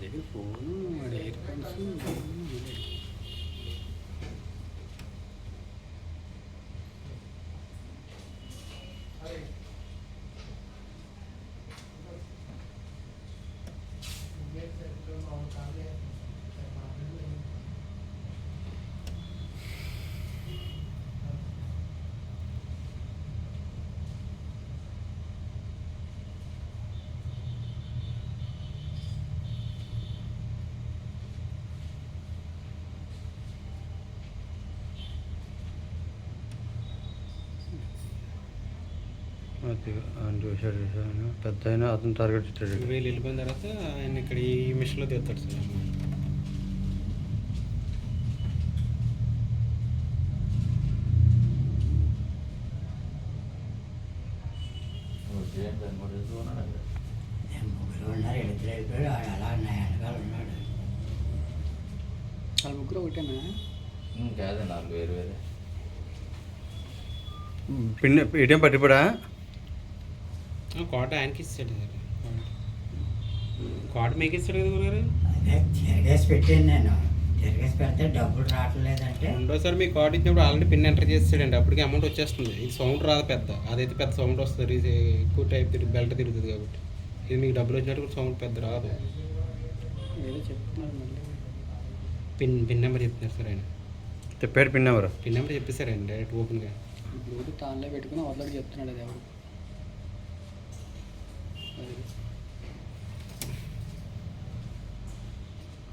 దగ్గర phone ear phones అది చూశాడు పెద్ద అయినా అతను టార్గెట్ ఇచ్చాడు. వీళ్ళు వెళ్ళిపోయిన తర్వాత ఆయన ఇక్కడ ఈ మిషన్లో తీస్తాడు సార్. వాళ్ళ ముగ్గురు ఒకటేనా? కాదు, నాలుగు వేరు వేరే. పిన్ ఏటీఎం పట్టిపోడా కార్డు ఆయనకి ఇస్తాడు సార్. కార్డు మీకు ఇస్తాడు కదా గురుగారు. తిరగేసి పెట్టాను నేను. తిరగేసి పెడితే డబ్బులు రావట్లేదంటే రెండోసారి మీ కార్డు ఇచ్చినప్పుడు ఆల్రెడీ పిన్ ఎంటర్ చేస్తాడండి. అప్పటికి అమౌంట్ వచ్చేస్తుంది. ఇది సౌండ్ రాదు పెద్ద, అదైతే పెద్ద సౌండ్ వస్తుంది. ఇది ఎక్కువ టైప్ బెల్ట్ తిరుగుతుంది కాబట్టి ఇది మీకు డబ్బులు వచ్చినట్టు సౌండ్ పెద్ద రాదు. ఏదో చెప్తున్నారు మళ్ళీ పిన్ నెంబర్ చెప్తున్నారు సార్ ఆయన. చెప్పాడు పిన్ నెంబర్. పిన్ నెంబర్ చెప్పేశారు ఆయన డైరెక్ట్ ఓపెన్గా. బ్లూటూత్ ఆన్లో పెట్టుకుని అవతలకి చెప్తున్నాడు అది ఎవరు.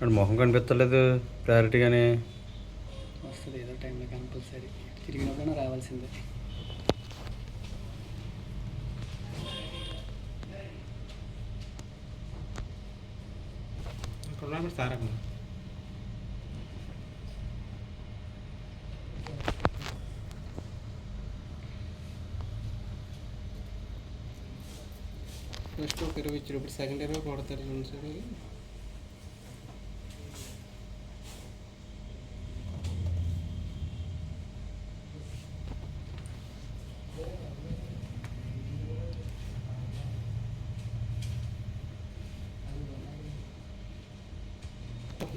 అండ్ మొహం కనిపించలేదు క్లారిటీగానే. వస్తుంది ఏదో టైంలో కంపల్సరీ. తిరిగినప్పుడైనా రావాల్సిందే. అక్కడ ఉన్నప్పుడు సార్ అక్కడ ఫస్ట్ ఒక 20 ఇచ్చినప్పుడు సెకండ్ 20 కొడతారు సార్.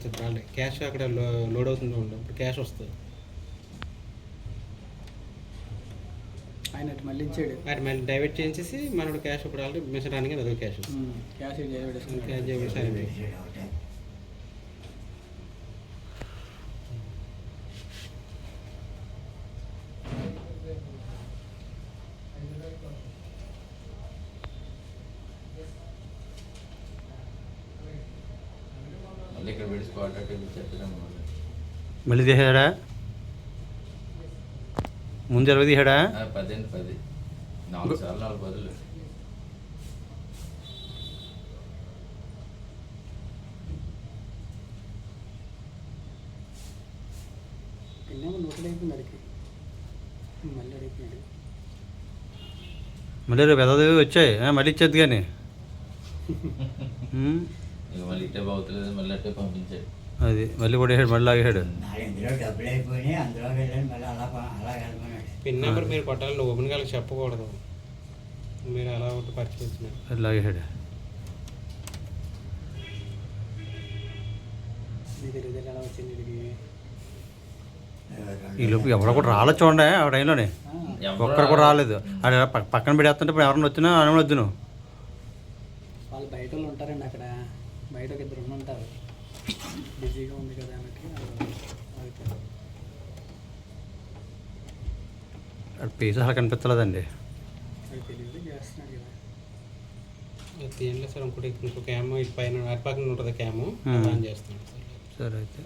చెప్పాలి క్యాష్ అక్కడ లోడ్ అవుతుంది అప్పుడు క్యాష్ వస్తుంది. ఆయన మళ్ళీ ఇచ్చాడు. ఆయన మళ్ళీ డైవర్ట్ చేసేసి మనోడు క్యాష్ ఇప్పుడు ఆల్రెడీ మిషన్ రానికి అదో క్యాష్ క్యాష్ మళ్ళీ ఇక్కడ పెట్టి స్పాట్ చెప్పడం మళ్ళీ తీసాడా? ముందు 20 తీసాడా? 10 4 సార్లు 4 బదులు. మళ్ళీ రేపు పెద్దది వచ్చాయి మళ్ళీ ఇచ్చేది కానీ మళ్ళీ ఇట్టే బాగుతలేదు, మళ్ళీ అట్టే పంపించాడు. అది మళ్ళీ కూడా వేసాడు, మళ్ళీ లాగేసాడు. ఇందులో డబ్బులు అయిపోయినాయి, అందులో వెళ్ళాను మళ్ళీ అలా వెళ్ళమన్నాడు. పిన్ నెంబర్ మీరు కొట్టాలని ఓపెన్ కాలకి చెప్పకూడదు. మీరు అలా ఒకటి పరిచయించినారు. అది లాగేసాడు. ఎలా వచ్చింది ఈ లోపు ఎవరో కూడా రాలేదు చూడండి ఆ టైంలోనే. ఒక్కరు కూడా రాలేదు. అది పక్కన పెడేస్తుంటే ఇప్పుడు ఎవరైనా వచ్చినా అని వద్దును. వాళ్ళు బయట వాళ్ళు ఉంటారండి అక్కడ. బయట ఒక 2 ఉంటారు. బిజీగా ఉంది కదా అన్నట్టు అది పీస్ అసలు కనిపించలేదండి. అది తెలియదు చేస్తున్నాడు కదా. ఏం లేదు సార్. ఇంకో క్యామ్ ఇటు పైన అటు పక్కన ఉంటుంది క్యాము ఆన్ చేస్తున్నాడు సార్. సరే అయితే